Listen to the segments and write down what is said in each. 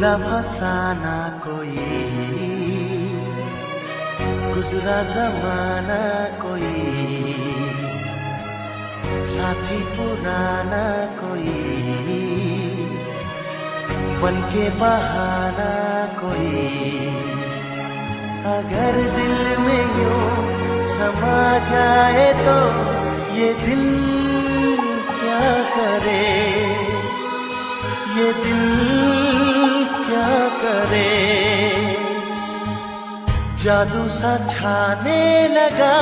भूला फसाना कोई, गुजरा जमाना कोई, साथी पुराना कोई, बन के बहाना कोई। अगर दिल में यूं समा जाए तो ये दिल क्या करे, ये दिल क्या करे। जादू सा छाने लगा,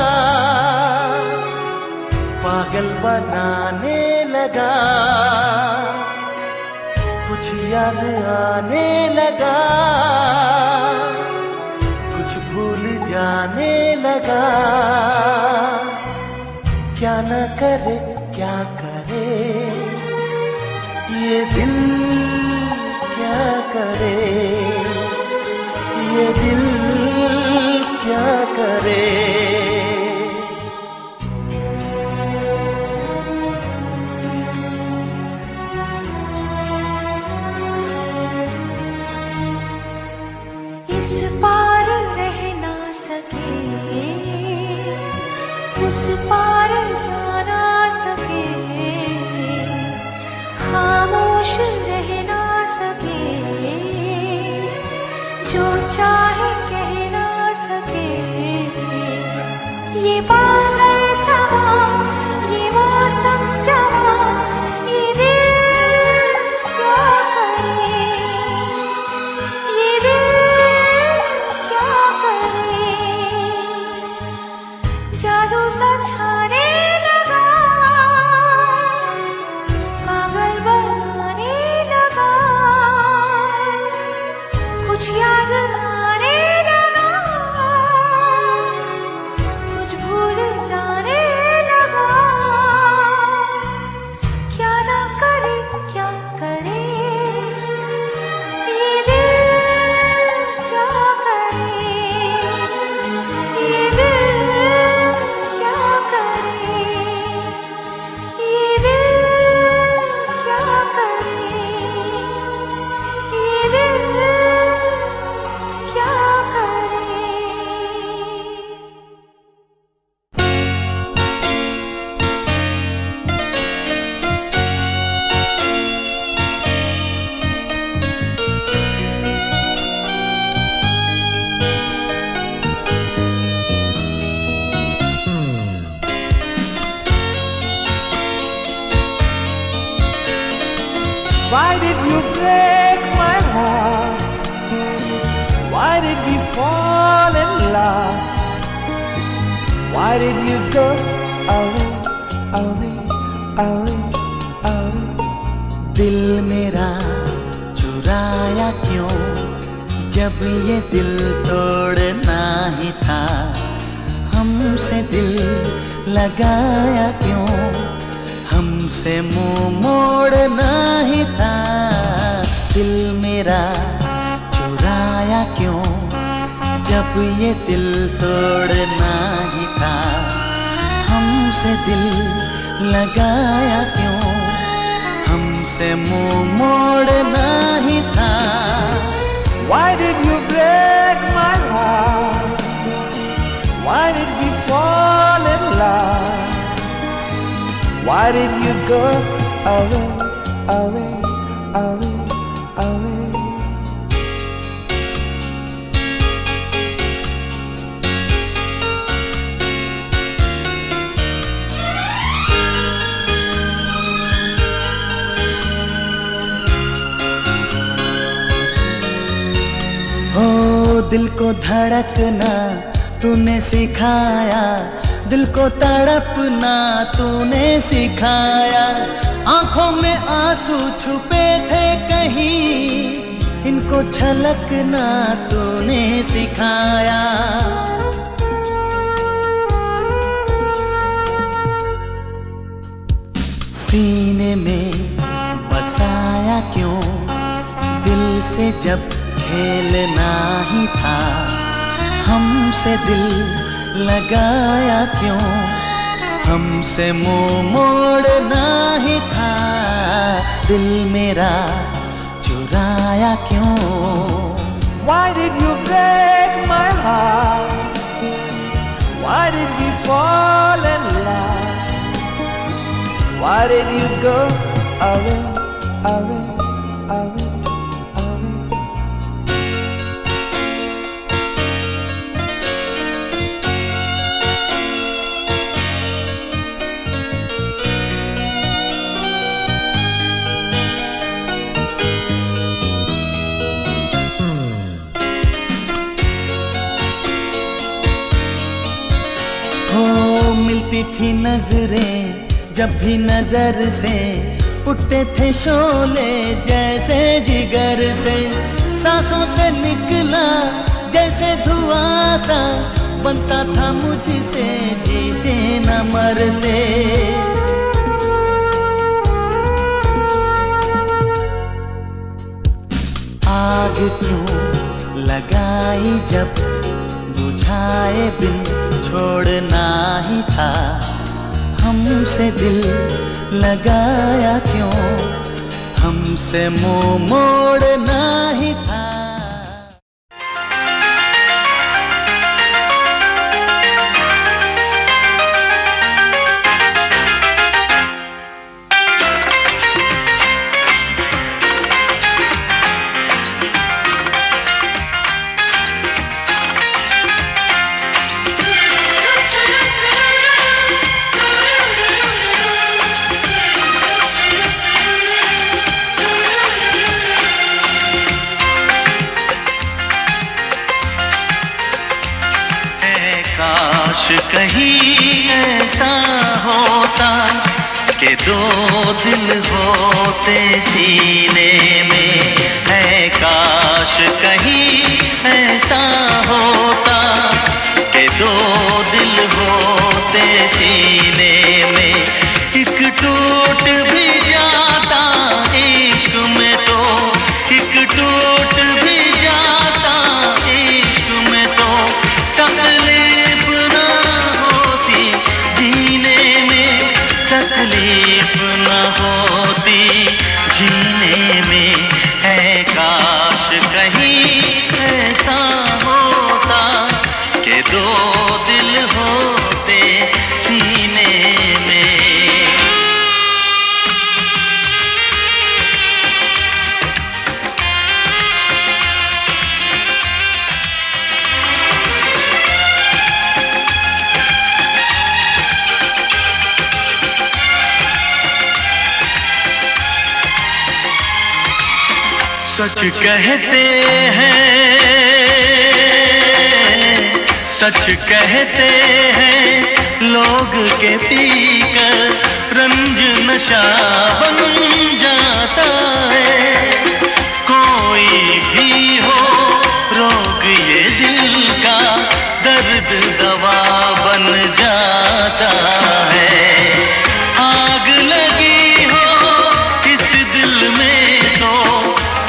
पागल बनाने लगा, कुछ याद आने लगा, कुछ भूल जाने लगा। क्या न करे क्या करे, ये दिल क्या करे, ये दिल क्या करे। इस पार रह ना सके, उस पार जा ना सके, खामोश रह ना सके, जो चाहे कह ना सके। ये पागल समा, ये मौसम जमा, ये दिल क्या करे, ये दिल क्या करे। जादू सा छाने लगा, पागल बनाने लगा, कुछ याद आने लगा, कुछ भूल जाने लगा। क्या ना करे क्या करे, ये दिल क्या करे, ये दिल क्या करे, ये दिल क्या करे, ये दिल क्या करे। Why did you break my heart? Why did we fall in love? Why did you go away, away, away, away? दिल मेरा चुराया क्यों, जब ये दिल तोड़ना ही था। हमसे दिल लगाया क्यों, हमसे मुंह मोड़ना ही था। दिल मेरा चुराया क्यों, जब ये दिल तोड़ना ही था। हमसे दिल लगाया क्यों, हमसे मुंह मोड़ना ही था। Why did you break my heart? Why did we fall in love? Why did you go away, away, away, away? ओ दिल को धड़कना तूने सिखाया, दिल को तड़पना तूने सिखाया। आंखों में आंसू छुपे थे कहीं, इनको छलकना तूने सिखाया। सीने में बसाया क्यों, दिल से जब खेलना ही था। हमसे दिल लगाया क्यों, हमसे मुंह मोड़ना ही था। दिल मेरा चुराया क्यों, Why did you go away, away, away, away? हो मिलती थी नजरें जब भी नजर से, उठते थे शोले जैसे जिगर से, सांसों से निकला जैसे धुआं सा, बनता था मुझसे जीते न मरते। आग क्यों लगाई जब बुझाए बिन छोड़ना ही था, हमसे दिल लगाया क्यों, हमसे मुंह मोड़ना ही था। काश कहीं ऐसा होता कि दो दिल होते सीने में, है काश कहीं ऐसा होता कि दो दिल होते सीने में, एक टूट भी जाता इश्क में तो, एक टूट भी जाता इश्क में तो, तकलीफ न होती जीने में, तकलीफ न होती जीने में, है काश कहीं ऐसा होता कि दो दिल होते सीने में। सच कहते हैं, सच कहते हैं लोग के पीकर रंज नशा बन जाता है, कोई भी हो रोग ये दिल का दर्द दवा बन जाता है। आग लगी हो इस दिल में तो,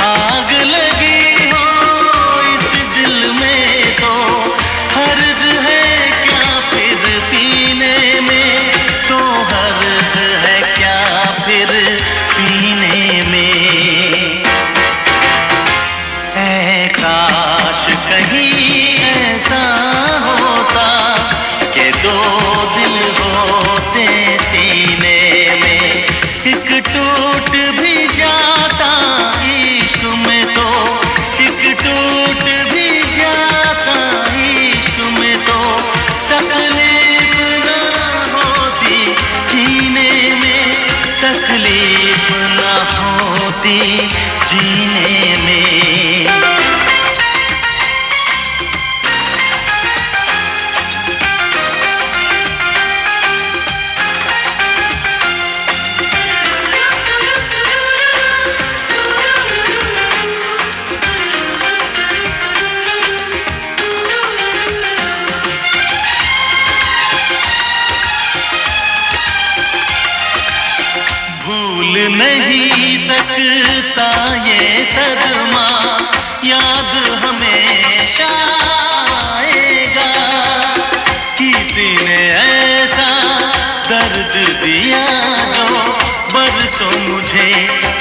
आग लगी हो इस दिल में तो, हर्ज है क्या फिर पीने में, तो हर्ज है क्या फिर पीने में। ऐ काश कहीं ऐसा होता कि दो दिल होते सीने में, एक टूट भी जाता इश्क में तो, एक टूट भी जाता इश्क में तो, तकलीफ न होती जीने में, तकलीफ न होती जीने में। भूल नहीं सकता ये सदमा, याद हमेशा आएगा, किसी ने ऐसा दर्द दिया जो बरसों मुझे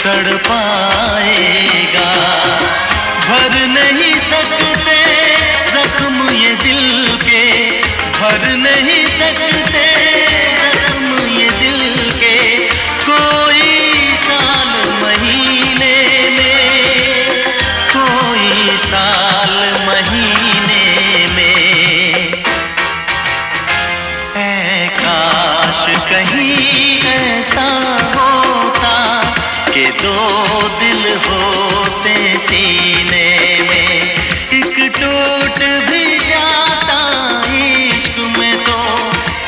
तड़पाएगा। भर नहीं सकते जख्म ये दिल के, भर नहीं सकते जख्म ये दिल के, दो दिल होते सीने में, एक टूट भी जाता इश्क में तो,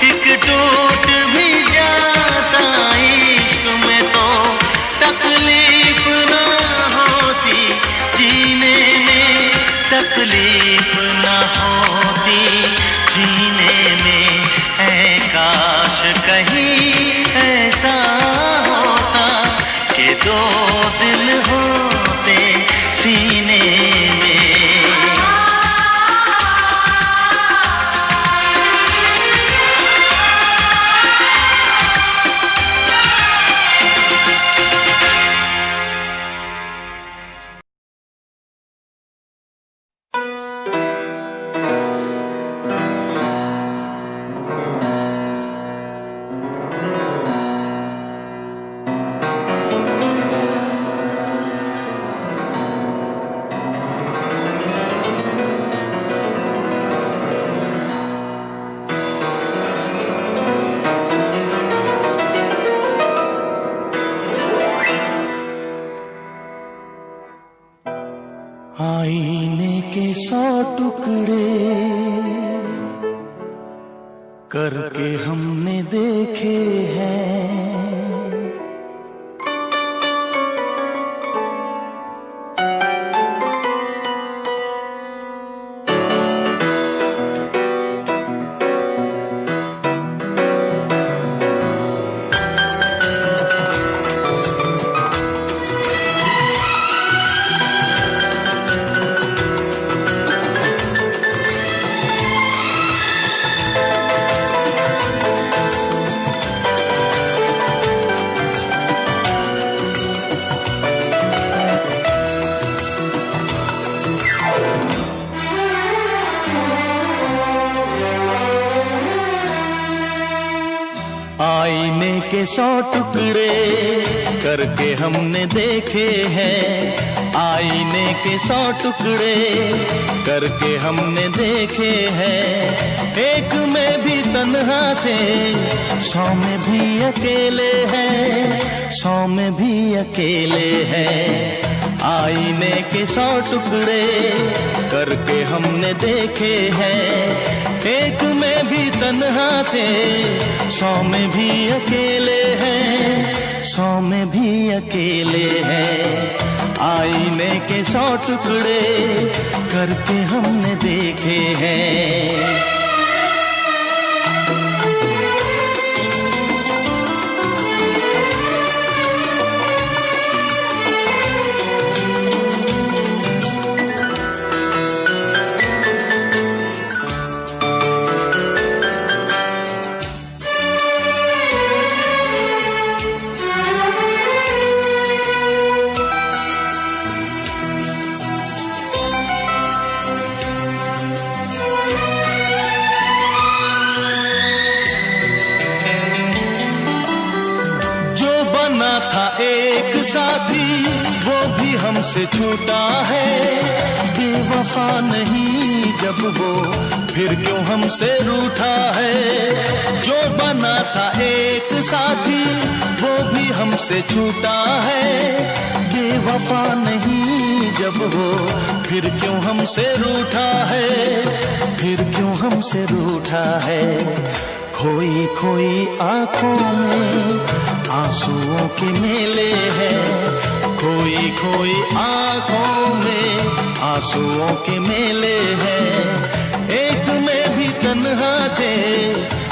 एक टूट भी जाता इश्क में तो, तकलीफ ना होती जीने में, तकलीफ ना होती जीने में। ऐ काश कहीं ऐसा होता कि दो दिल होते सीने में। आईने के 100 टुकड़े करके हमने देखे हैं, आईने के 100 टुकड़े करके हमने देखे हैं, आईने के 100 टुकड़े करके हमने देखे हैं। एक में भी तन्हा थे, 100 में भी अकेले हैं, 100 में भी अकेले हैं। आईने के 100 टुकड़े करके हमने देखे हैं, एक में भी तन्हा थे, 100 में भी अकेले हैं, 100 में भी अकेले हैं। आईने के 100 टुकड़े करके हमने देखे हैं। था एक साथी वो भी हमसे छूटा है, बेवफा नहीं जब वो फिर क्यों हमसे रूठा है। जो बना था एक साथी वो भी हमसे छूटा है, बेवफा नहीं जब वो फिर क्यों हमसे रूठा है, फिर क्यों हमसे रूठा है। खोई खोई आंखों में आंसुओं के मेले हैं, खोई खोई आंखों में आंसुओं के मेले हैं। एक में भी तन्हा थे,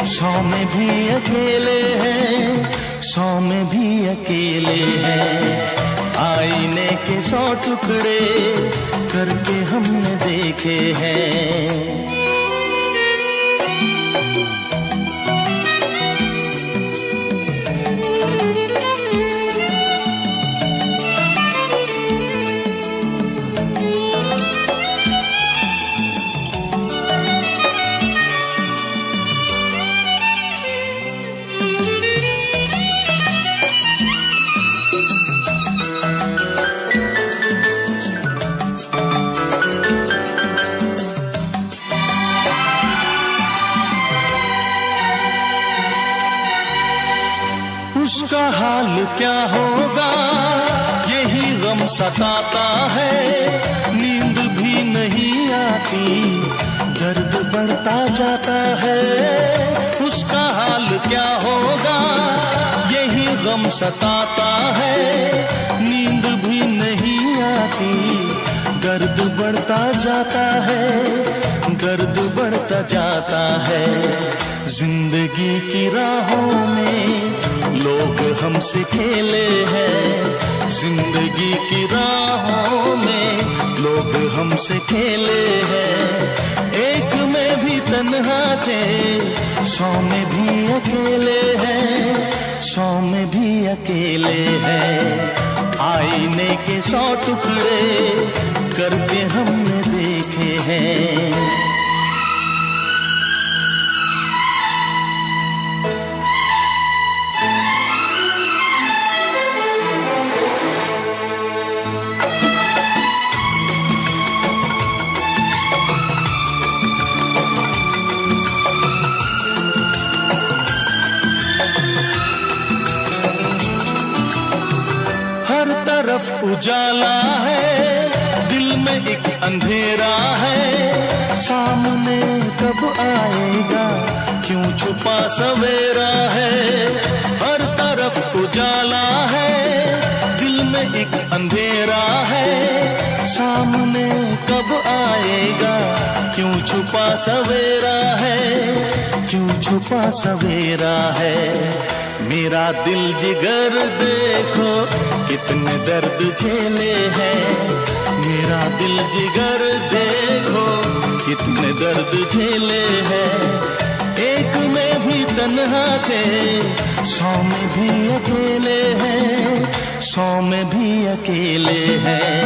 100 में भी अकेले हैं, 100 में भी अकेले हैं। आईने के 100 टुकड़े करके हमने देखे हैं। उसका हाल क्या होगा सताता है, नींद भी नहीं आती, दर्द बढ़ता जाता है। उसका हाल क्या होगा, यही गम सताता है, नींद भी नहीं आती, दर्द बढ़ता जाता है, दर्द बढ़ता जाता है। जिंदगी की राहों में लोग हमसे खेले हैं, जिंदगी की राहों में लोग हमसे खेले हैं। एक में भी तन्हा थे, 100 में भी अकेले हैं, 100 में भी अकेले हैं। आईने के 100 टुकड़े करके हमने देखे हैं। तरफ उजाला है, दिल में एक अंधेरा है, सामने कब आएगा, क्यों छुपा सवेरा है। हर तरफ उजाला है, दिल में एक अंधेरा है, सामने कब आएगा, क्यों छुपा सवेरा है, क्यों छुपा सवेरा है। मेरा दिल जिगर देखो कितने दर्द झेले हैं, मेरा दिल जिगर देखो कितने दर्द झेले हैं। एक में भी तन्हा थे, 100 में भी अकेले हैं, 100 में भी अकेले हैं।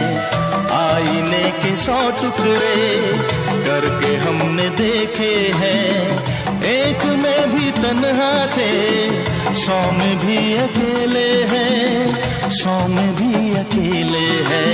आईने के 100 टुकड़े करके हमने देखे हैं। एक में भी तन्हा थे, 100 में भी अकेले हैं, 100 में भी अकेले हैं।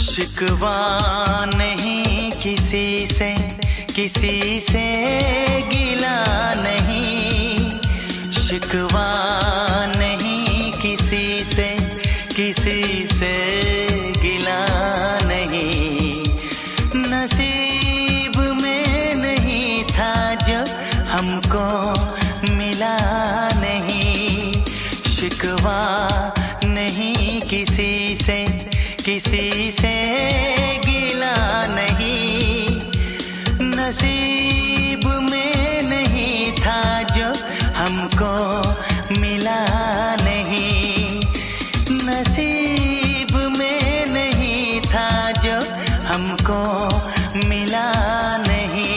शिकवा नहीं किसी से, किसी से गिला नहीं, शिकवा नहीं किसी से, किसी से गिला नहीं। नसीब में नहीं था जो हमको मिला नहीं, शिकवा नहीं किसी से, किसी से गिला नहीं। नसीब में नहीं था जो हमको मिला नहीं, नसीब में नहीं था जो हमको मिला नहीं।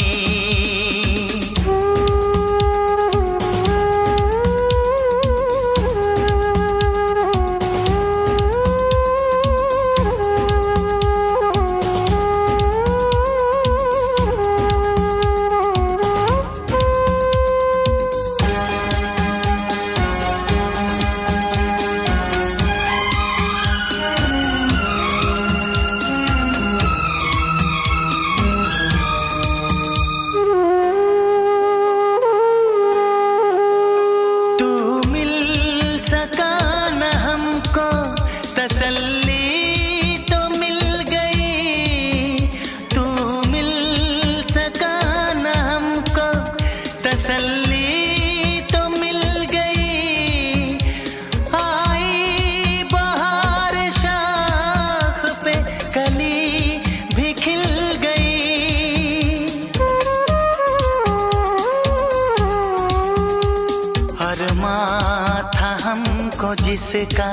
जिसका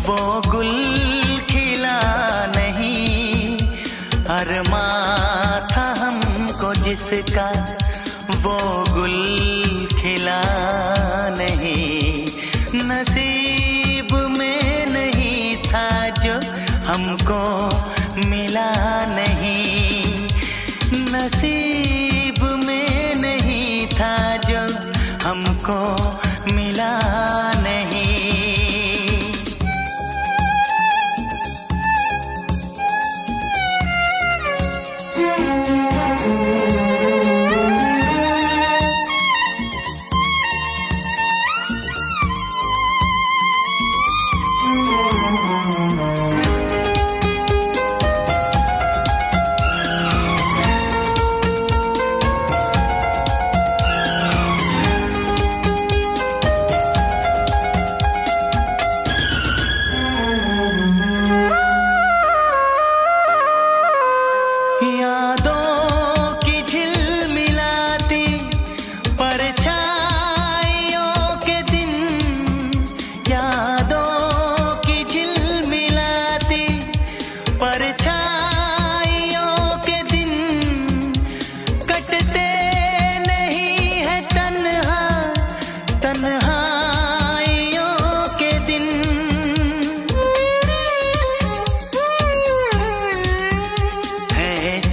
वो गुल खिला नहीं, अरमां था हमको जिसका वो गुल खिला नहीं, नसीब में नहीं था जो हमको मिला नहीं, नसीब में नहीं था जो हमको मिला नहीं।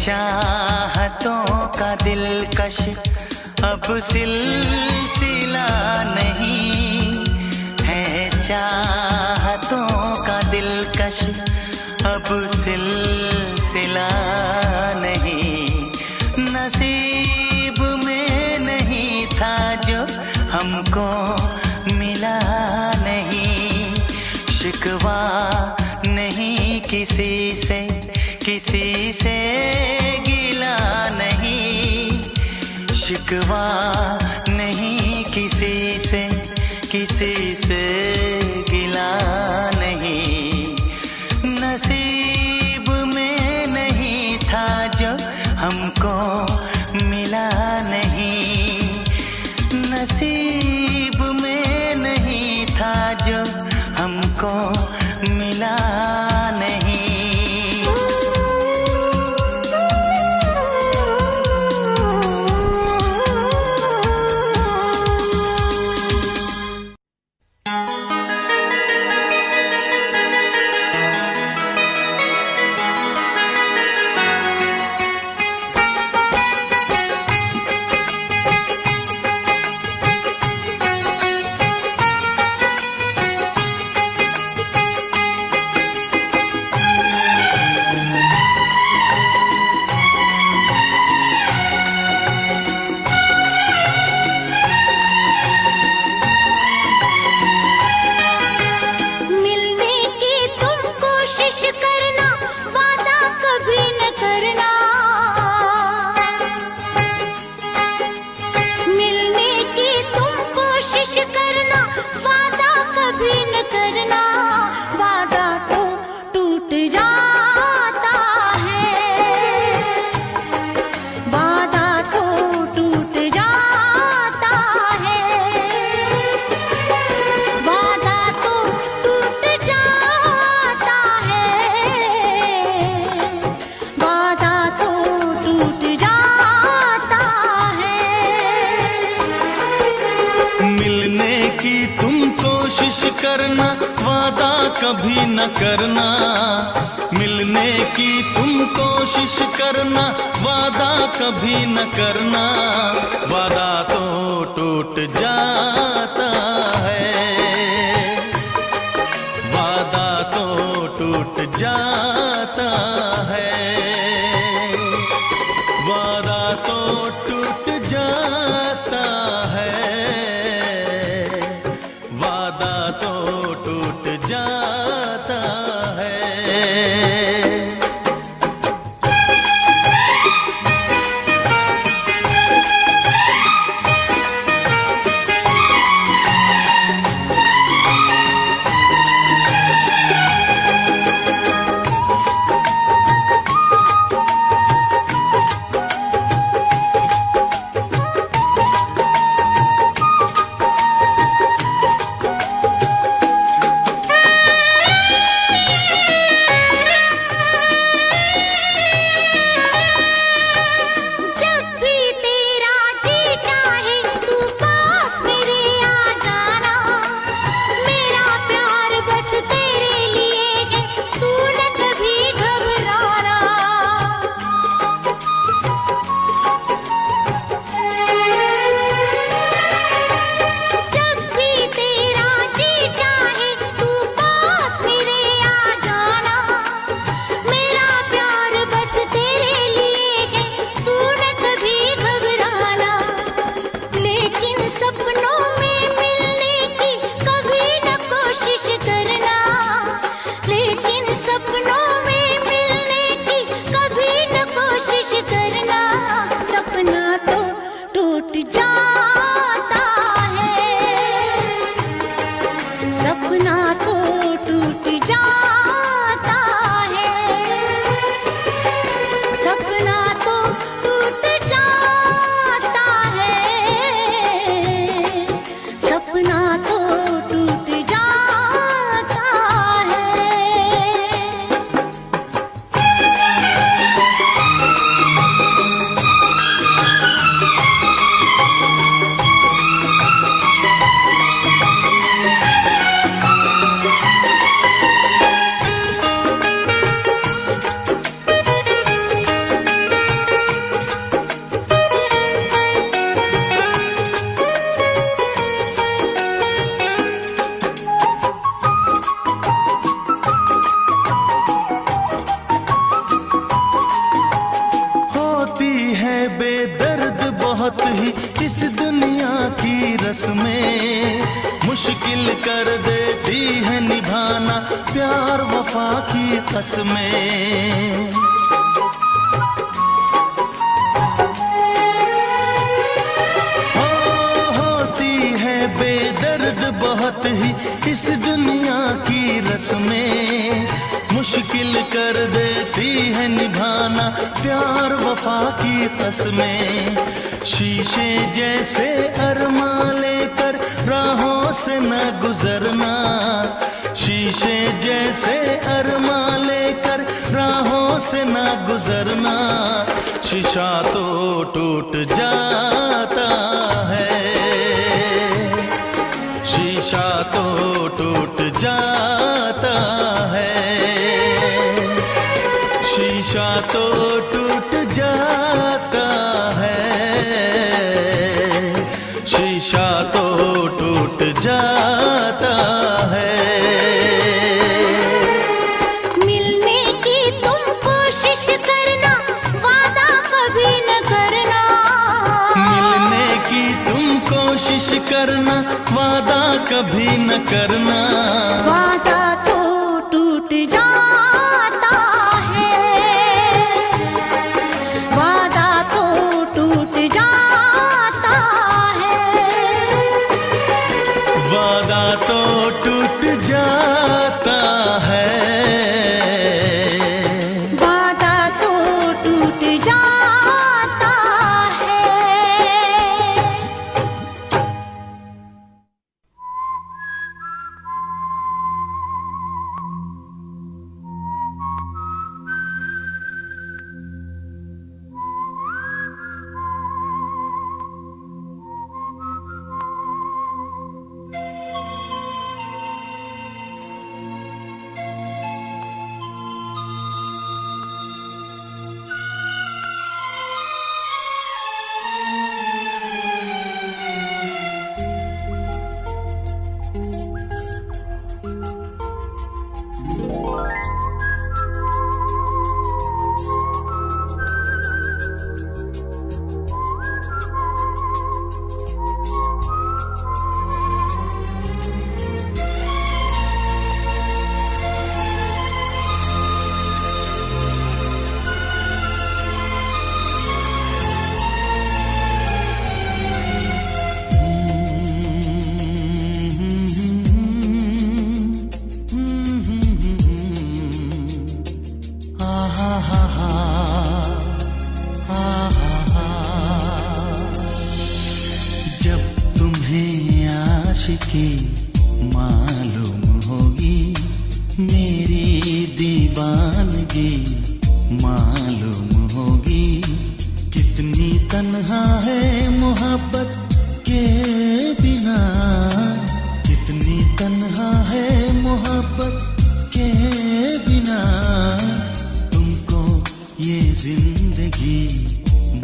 चाहतों का दिलकश अब सिलसिला नहीं है, चाहतों का दिलकश अब सिलसिला नहीं, नसीब में नहीं था जो हमको मिला नहीं, शिकवा नहीं किसी से, किसी से गिला नहीं, शिकवा नहीं किसी से, किसी से गिला नहीं, नसीब में नहीं था जो हमको मिला नहीं, नसीब में नहीं था जो हमको मिला नहीं। करना वादा कभी न करना, मिलने की तुम कोशिश करना वादा कभी न करना, वादा तो टूट जाता है, वादा तो टूट जाता है, वादा तो टूट जाता है, वादा तो टूट जाता है। निभाना प्यार वफा की कसमें। होती है बेदर्द बहुत ही इस दुनिया की रस्में, मुश्किल कर देती है निभाना प्यार वफा की कसमें। शीशे जैसे अरमा लेकर राहों से न गुजरना, शीशे जैसे अरमा लेकर राहों से न गुजरना। शीशा तो टूट जाता है, शीशा तो टूट जाता है, शीशा तो टूट जाता है, शीशा तो टूट जाता है। मिलने की तुम कोशिश करना, वादा कभी न करना। मिलने की तुम कोशिश करना, वादा कभी न करना। वादा तो टूट जाता है, वादा तो टूट जाता है, वादा तो टूट जाता है, वादा तो टूट जाता है। आशिकी मालूम होगी, मेरी दीवानगी मालूम होगी। कितनी तन्हा है मोहब्बत के बिना, कितनी तन्हा है मोहब्बत के बिना। तुमको ये जिंदगी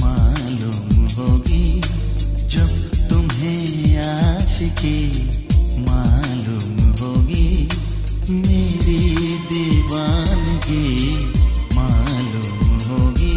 मालूम होगी, जब तुम्हें आशिकी मालूम होगी, मेरी दीवानगी मालूम होगी।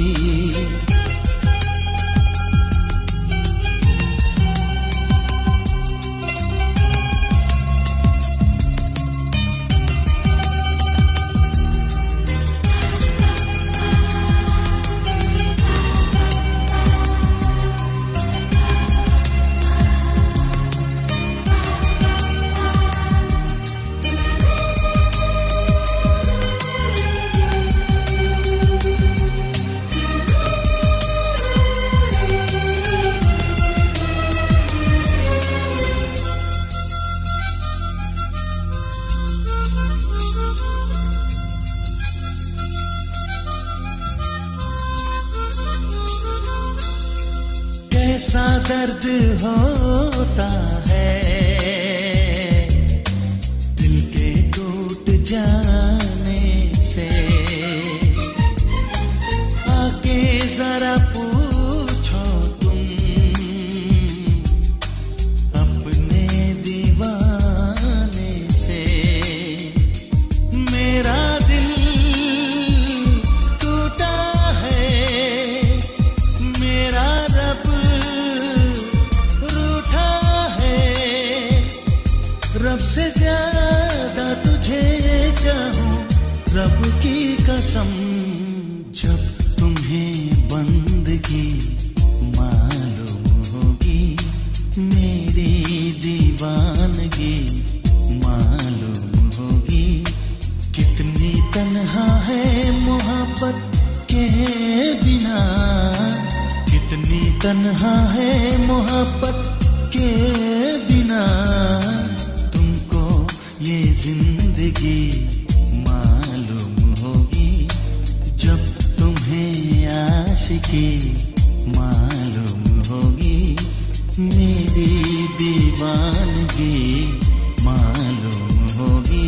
कैसा दर्द होता है दिल के टूट जाने से, आके जरा पूछो तुम अपने दीवाने से। मेरा दिल टूटा है, मेरा रब रूठा है, रब से ज्यादा तुझे रब की कसम, जब तुम्हें बंदगी मालूम होगी, मेरी दीवानगी मालूम होगी। कितनी तन्हा है मोहब्बत के बिना, कितनी तन्हा है मोहब्बत के बिना। तुमको ये जिंदगी मालूम होगी, जब तुम्हें आशिकी मालूम होगी, मेरी दीवानगी मालूम होगी।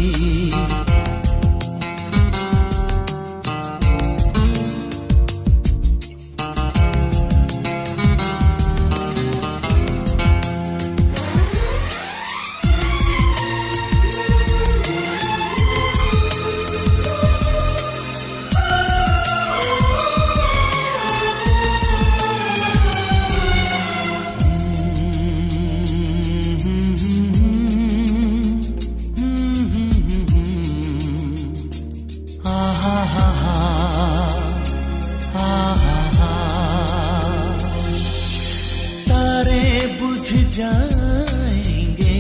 जाएंगे,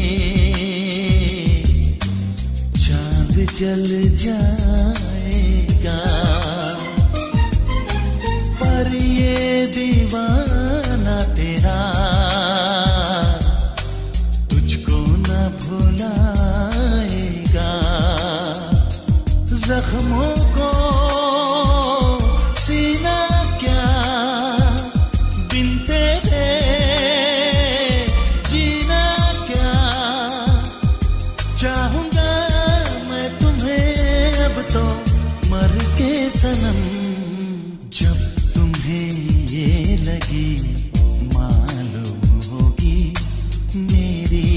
चांद जल जाएगा, पर ये दीवाना तेरा तुझको न भुलाएगा। जख्मों को सीना क्या बिन तेरे चाहूंगा मैं तुम्हें अब तो मर के सनम। जब तुम्हें ये लगी मालूम होगी, मेरी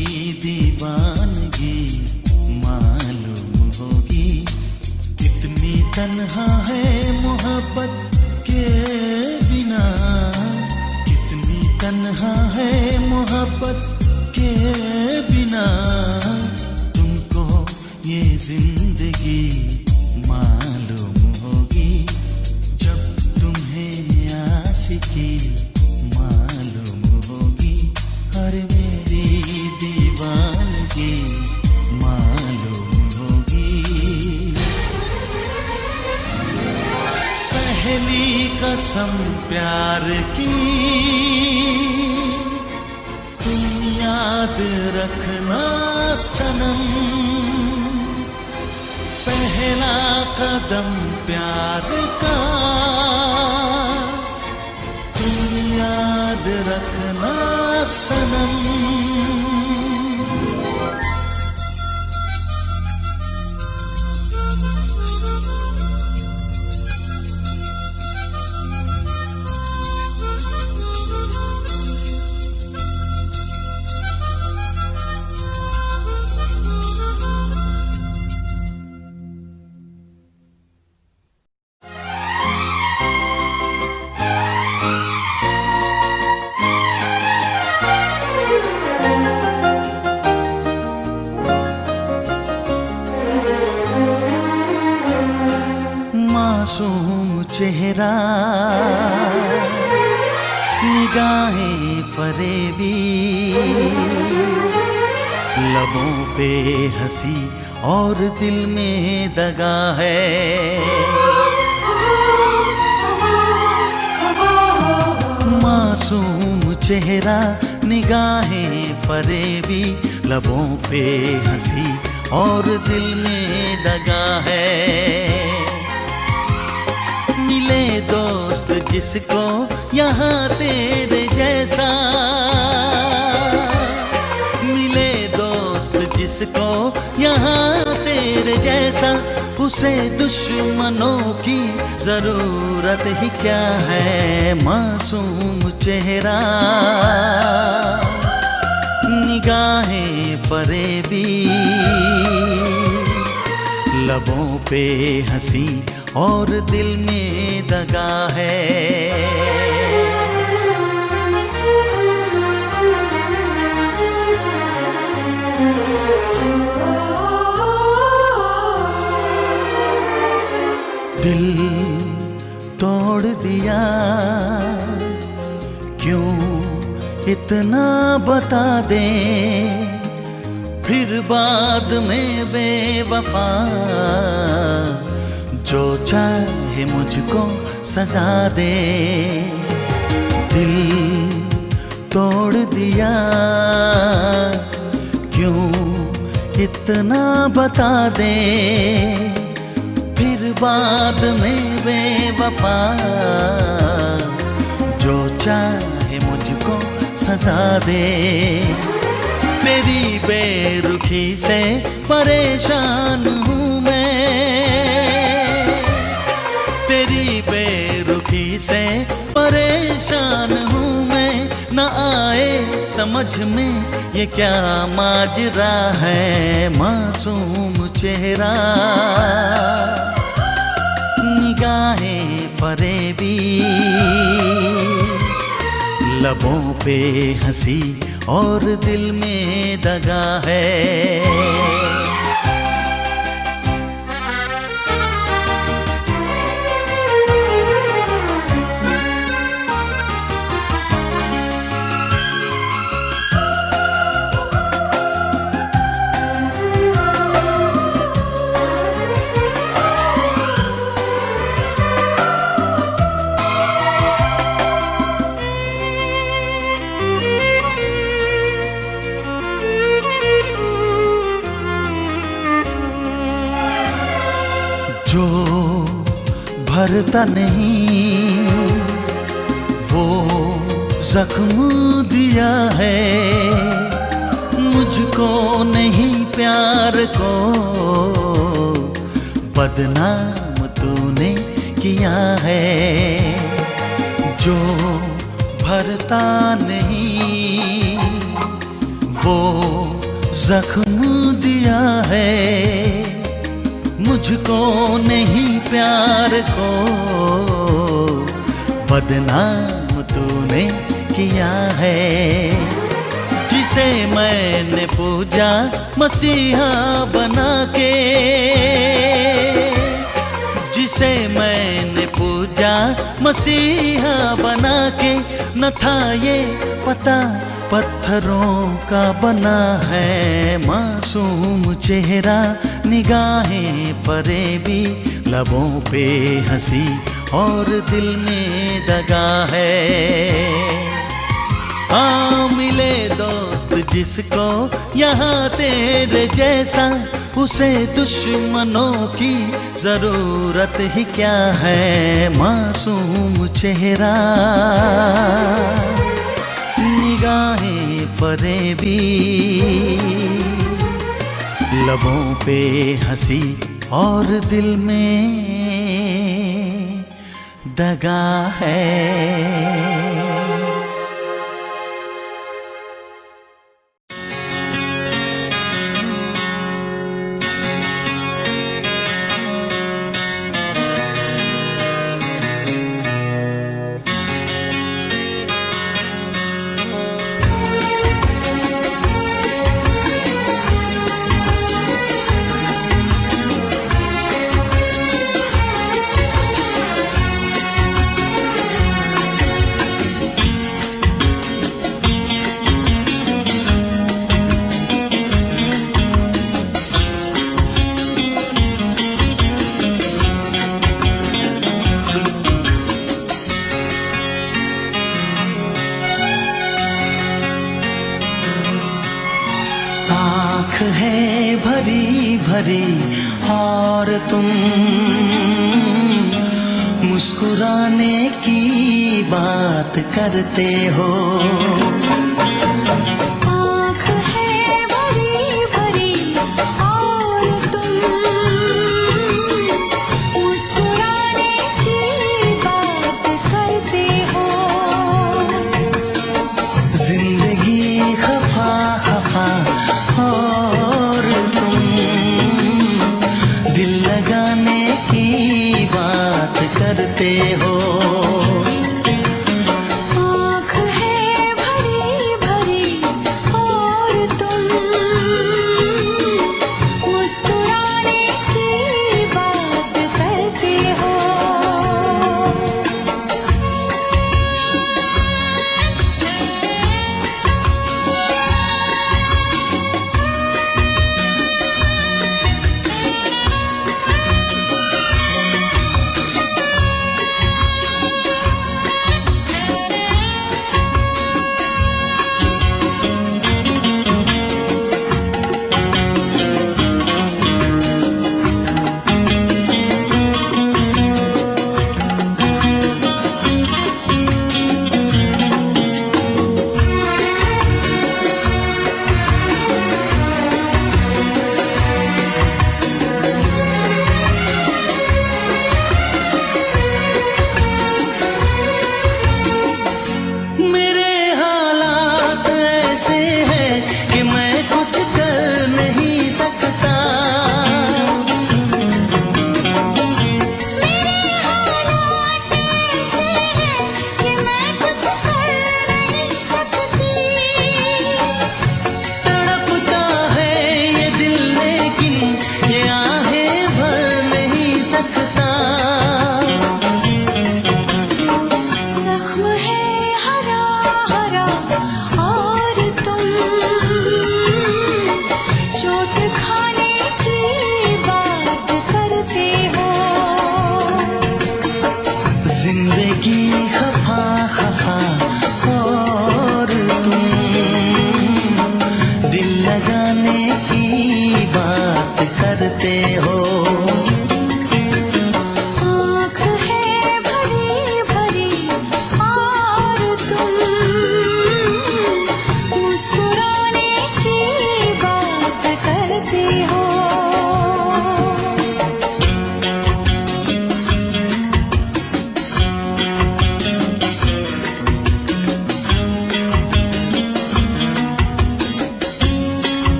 दीवानगी मालूम होगी। कितनी तन्हा है मोहब्बत के बिना, कितनी तन्हा है मोहब्बत के बिना। ये जिंदगी मालूम होगी, जब तुम्हें आशिकी मालूम होगी। अरे मेरी दीवानगी मालूम होगी। पहली कसम प्यार की तुम याद रखना सनम, पहला कदम प्यार का तुम याद रखना सनम। मासूम चेहरा, निगाहें फरेबी, लबों पे हंसी और दिल में दगा है। मासूम चेहरा, निगाहें फरेबी, लबों पे हंसी और दिल में दगा है। मिले दोस्त जिसको यहाँ तेरे जैसा, मिले दोस्त जिसको यहाँ तेरे जैसा, उसे दुश्मनों की जरूरत ही क्या है। मासूम चेहरा, निगाहें फरेबी, लबों पे हंसी और दिल में दगा है। दिल तोड़ दिया क्यों इतना बता दे, फिर बाद में बेवफा जो चाहे मुझको सजा दे। दिल तोड़ दिया क्यों इतना बता दे, फिर बाद में बेवफा जो चाहे मुझको सजा दे। तेरी बेरुखी से परेशान हूँ मैं, तेरी बेरुखी से परेशान हूँ मैं। न आए समझ में ये क्या माजरा है, मासूम चेहरा निगाहें फरेबी, लबों पे हंसी और दिल में दगा है। जो भरता नहीं वो जख्म दिया है, मुझको नहीं प्यार को बदनाम तूने किया है। जो भरता नहीं वो जख्म दिया है, मुझको नहीं प्यार को बदनाम तूने किया है। जिसे मैंने पूजा मसीहा बना के, जिसे मैंने पूजा मसीहा बना के, न था ये पता पत्थरों का बना है। मासूम चेहरा निगाहें फरेबी, लबों पे हंसी और दिल में दगा है। मिले दोस्त जिसको यहाँ तेरे जैसा, उसे दुश्मनों की जरूरत ही क्या है। मासूम चेहरा निगाहें फरेबी, लबों पे हंसी और दिल में दगा है। आँख है भरी भरी और तुम मुस्कुराने की बात करते हो। आँख है भरी भरी और तुम मुस्कुराने की बात करते हो। जिंदगी खफा खफा और तुम दिल लगाने की बात करते हो। आँख है भरी भरी और तुम मुस्कुराने की बात करते हो।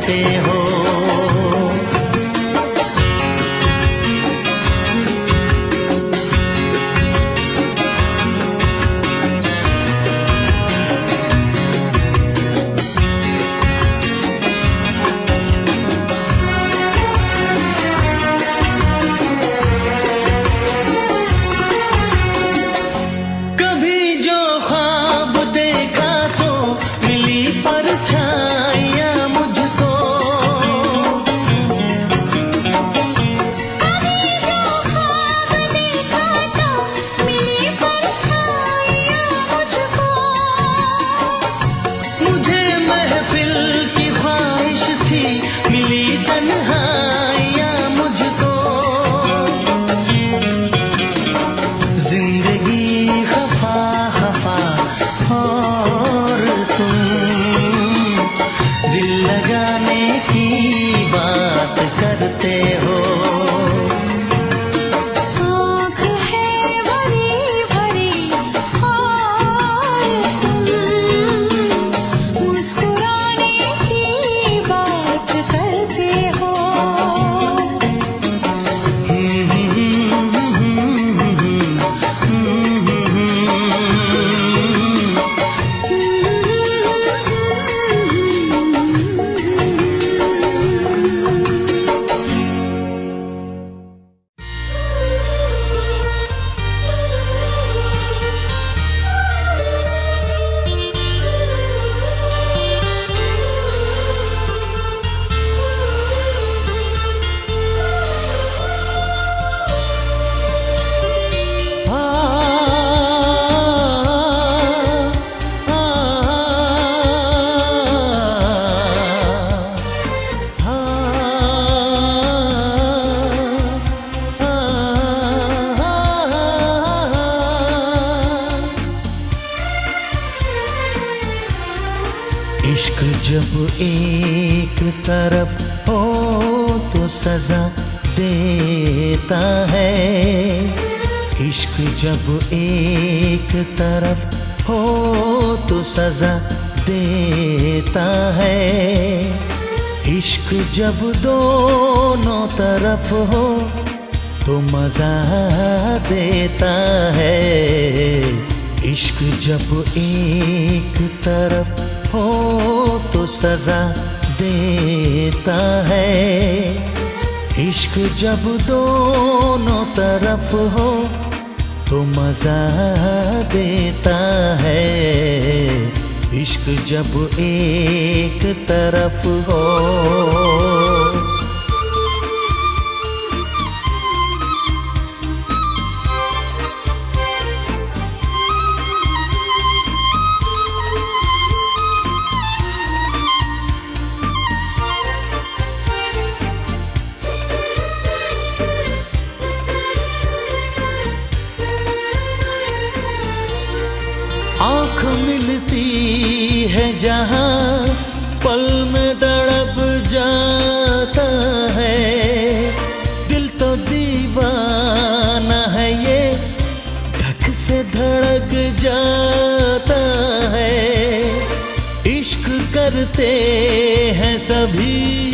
करते हो। इश्क जब एक तरफ हो तो सजा देता है। इश्क जब एक तरफ हो तो सजा देता है। इश्क जब दोनों तरफ हो तो मजा देता है। इश्क जब एक तरफ हो तो सजा देता है। इश्क जब दोनों तरफ हो तो मजा देता है। इश्क जब एक तरफ हो। आँख मिलती है जहाँ पल में तड़प जाता है। दिल तो दीवाना है ये धक से धड़क जाता है। इश्क करते हैं सभी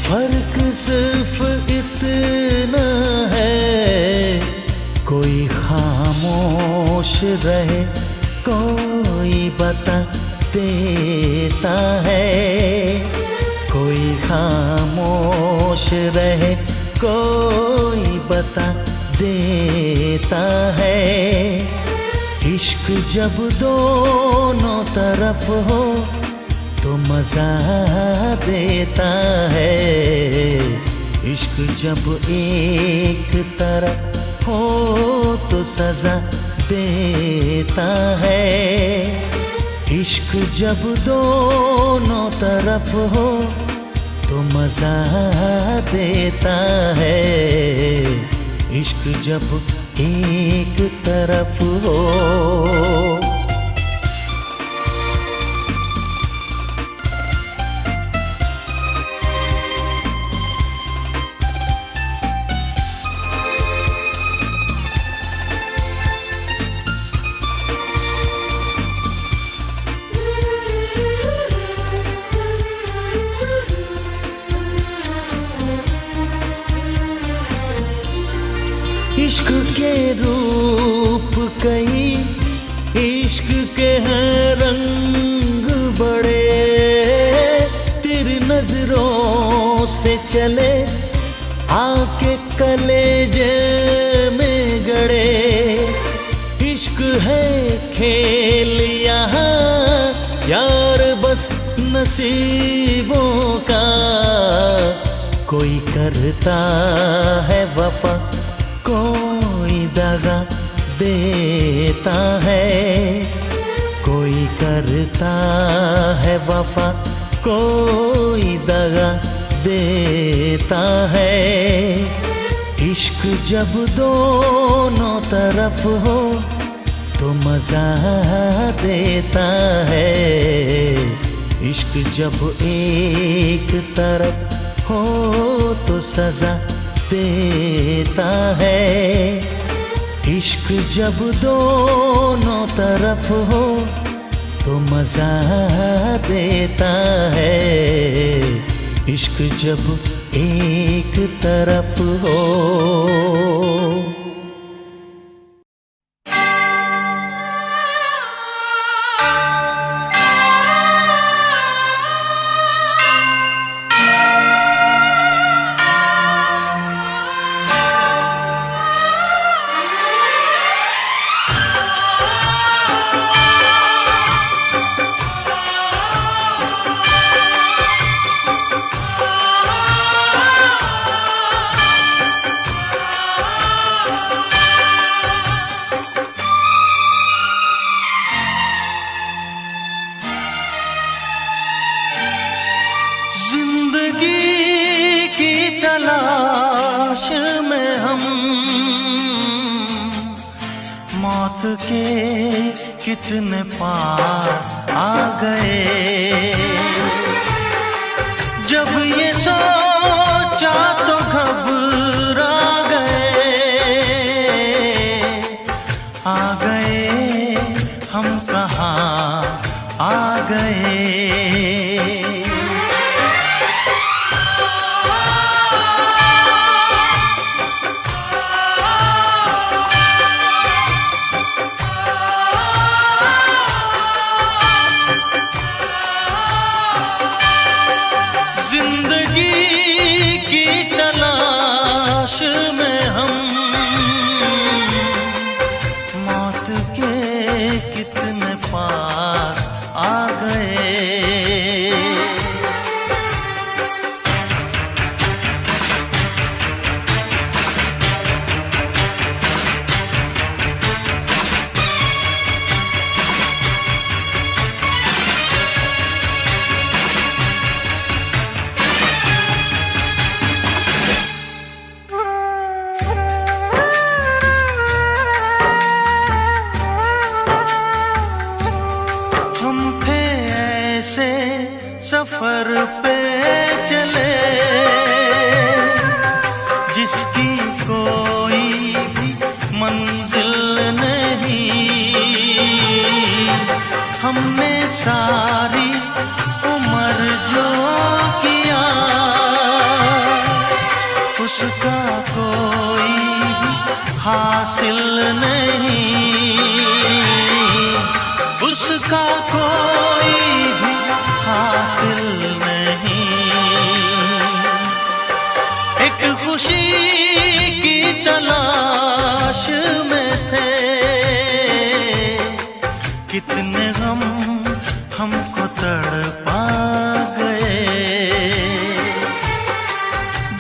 फर्क सिर्फ इतना है। कोई खामोश रहे कोई बता देता है। कोई खामोश रहे कोई बता देता है। इश्क जब दोनों तरफ हो तो मजा देता है। इश्क जब एक तरफ हो तो सजा देता है। इश्क जब दोनों तरफ हो तो मजा देता है। इश्क जब एक तरफ हो। कई इश्क के हैं रंग बड़े, तेरी नजरों से चले आके कलेजे में गड़े। इश्क है खेल यहाँ यार बस नसीबों का, कोई करता है वफा कोई दगा देता है, कोई करता है वफा कोई दगा देता है। इश्क जब दोनों तरफ हो तो मजा देता है, इश्क जब एक तरफ हो तो सजा देता है। इश्क जब दोनों तरफ हो तो मजा देता है, इश्क जब एक तरफ हो। तलाश में हम मौत के कितने पास आ गए। जब ये सोचा तो घबरा गए, आ गए हम कहाँ आ गए। सफर पे चले जिसकी कोई भी मंजिल नहीं, हमने सारी उम्र जो किया उसका कोई भी हासिल नहीं, उसका कोई भी हासिल नहीं। एक खुशी की तलाश में थे, कितने गम हमको तड़पा गए।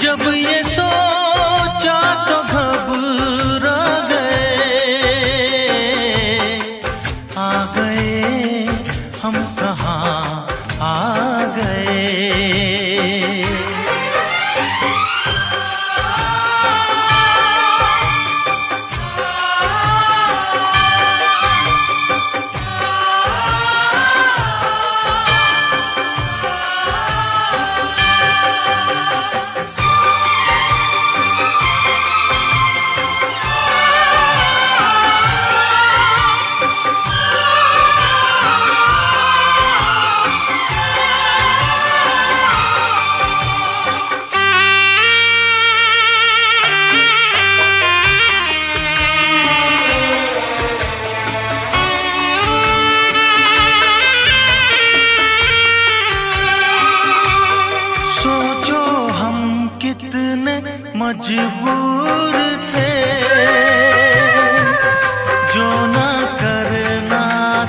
जब ये सोचा तो घबरा गए, आ गए हम कहाँ आ गए। मजबूर थे, जो ना करना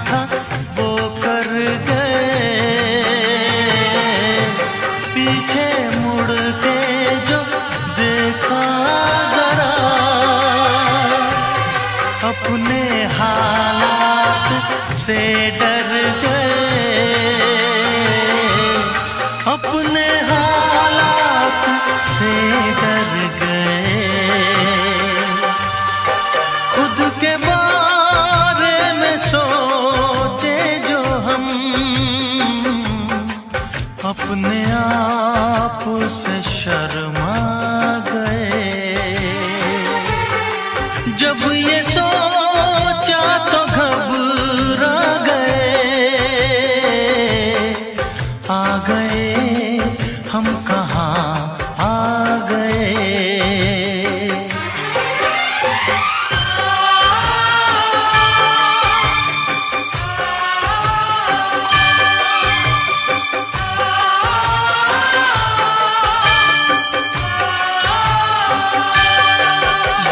था वो कर गए। पीछे मुड़ के जो देखा जरा, अपने हालात से डर गए, अपने हालात से डर गए। खुद के बारे में सोचे जो हम, अपने आप से शर्मा गए। जब ये सोचा तो घबरा गए, आ गए हम कहाँ आ गए।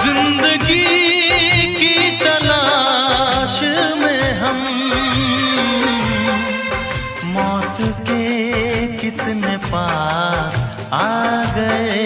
जिंदगी की तलाश में हम मौत के कितने पास आ गए।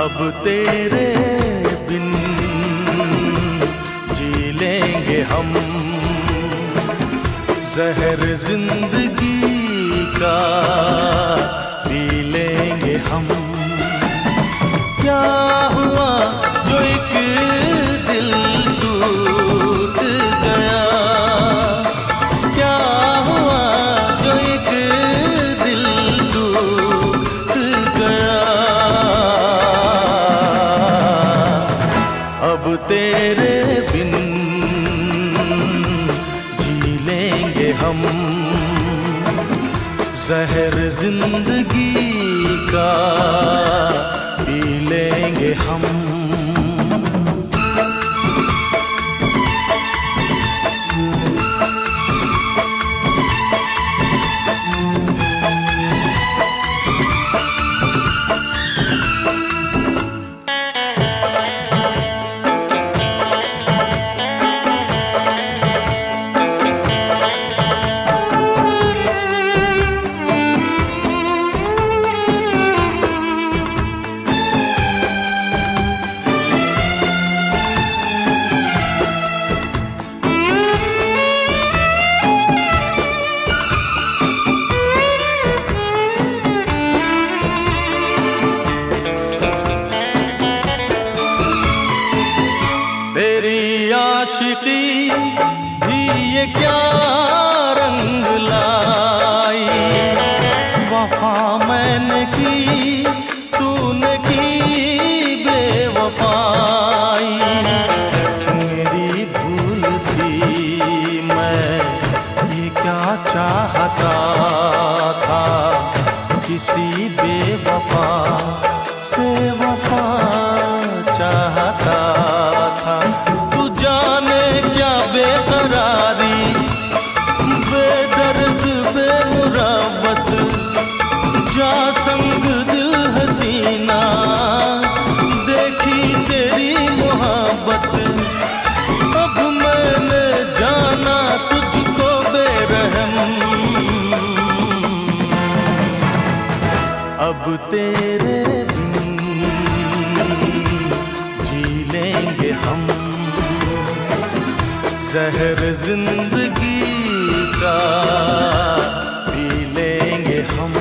अब तेरे बिन जी लेंगे हम, जहर जिंदगी का पी लेंगे हम। क्या हुआ जो एक दिल टूट गया, क्या हुआ जो एक दिल टूट गया। अब तेरे बिन जी लेंगे हम, जहर जिंदगी का पी लेंगे हम। तेरी आशिकी भी ये क्या रंग लाई, वफा मैंने की तूने की बेवफाई। मेरी भूल थी, मैं ये क्या चाहता था, किसी बेवफा से वफा चाहता था। तू जाने क्या बेकरारी, बेदर्द बेमुरावत, जा संग दिल हसीना, देखी तेरी मोहब्बत। अब मैंने जाना तुझको बेरहम, अब तेरे हम, जहर जिंदगी का पी लेंगे हम।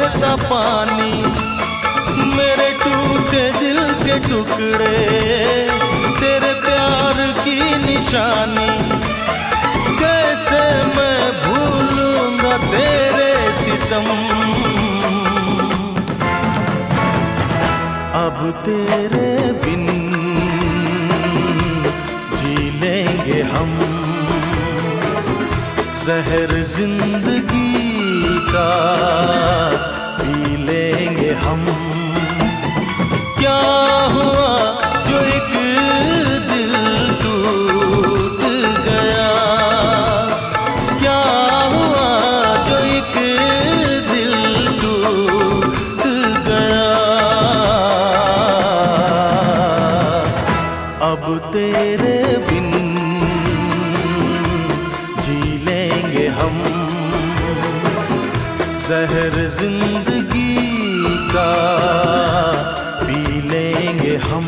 बहता पानी, मेरे टूटे दिल के टुकड़े तेरे प्यार की निशानी। कैसे मैं भूलूंगा तेरे सितम, अब तेरे बिन जी लेंगे हम, जहर जिंदगी का पी लेंगे हम। क्या हुआ जो एक दिल टूट गया, क्या हुआ जो एक दिल टूट गया। अब तेरे बिन जी लेंगे हम, जहर जिंदगी का पी लेंगे हम।